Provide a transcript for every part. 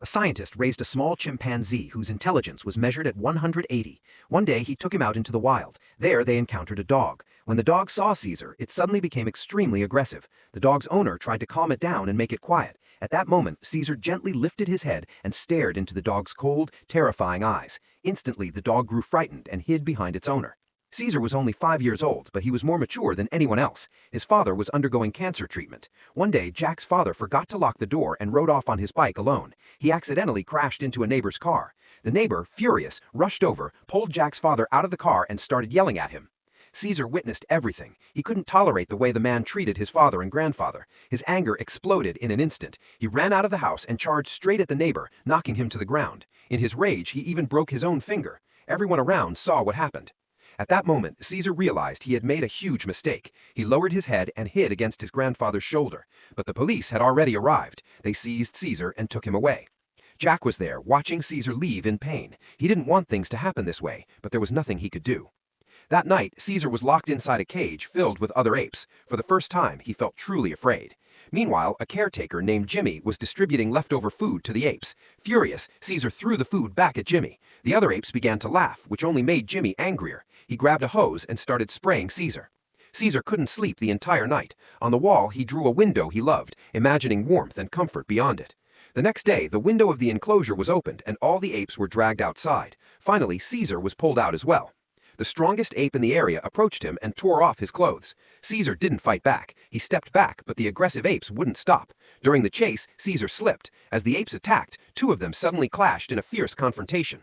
A scientist raised a small chimpanzee whose intelligence was measured at 180. One day he took him out into the wild. There they encountered a dog. When the dog saw Caesar, it suddenly became extremely aggressive. The dog's owner tried to calm it down and make it quiet. At that moment, Caesar gently lifted his head and stared into the dog's cold, terrifying eyes. Instantly, the dog grew frightened and hid behind its owner. Caesar was only 5 years old, but he was more mature than anyone else. His father was undergoing cancer treatment. One day, Jack's father forgot to lock the door and rode off on his bike alone. He accidentally crashed into a neighbor's car. The neighbor, furious, rushed over, pulled Jack's father out of the car and started yelling at him. Caesar witnessed everything. He couldn't tolerate the way the man treated his father and grandfather. His anger exploded in an instant. He ran out of the house and charged straight at the neighbor, knocking him to the ground. In his rage, he even broke his own finger. Everyone around saw what happened. At that moment, Caesar realized he had made a huge mistake. He lowered his head and hid against his grandfather's shoulder. But the police had already arrived. They seized Caesar and took him away. Jack was there, watching Caesar leave in pain. He didn't want things to happen this way, but there was nothing he could do. That night, Caesar was locked inside a cage filled with other apes. For the first time, he felt truly afraid. Meanwhile, a caretaker named Jimmy was distributing leftover food to the apes. Furious, Caesar threw the food back at Jimmy. The other apes began to laugh, which only made Jimmy angrier. He grabbed a hose and started spraying Caesar. Caesar couldn't sleep the entire night. On the wall, he drew a window he loved, imagining warmth and comfort beyond it. The next day, the window of the enclosure was opened and all the apes were dragged outside. Finally, Caesar was pulled out as well. The strongest ape in the area approached him and tore off his clothes. Caesar didn't fight back. He stepped back, but the aggressive apes wouldn't stop. During the chase, Caesar slipped. As the apes attacked, two of them suddenly clashed in a fierce confrontation.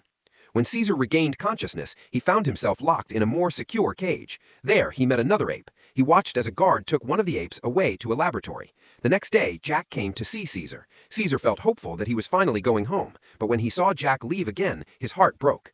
When Caesar regained consciousness, he found himself locked in a more secure cage. There, he met another ape. He watched as a guard took one of the apes away to a laboratory. The next day, Jack came to see Caesar. Caesar felt hopeful that he was finally going home, but when he saw Jack leave again, his heart broke.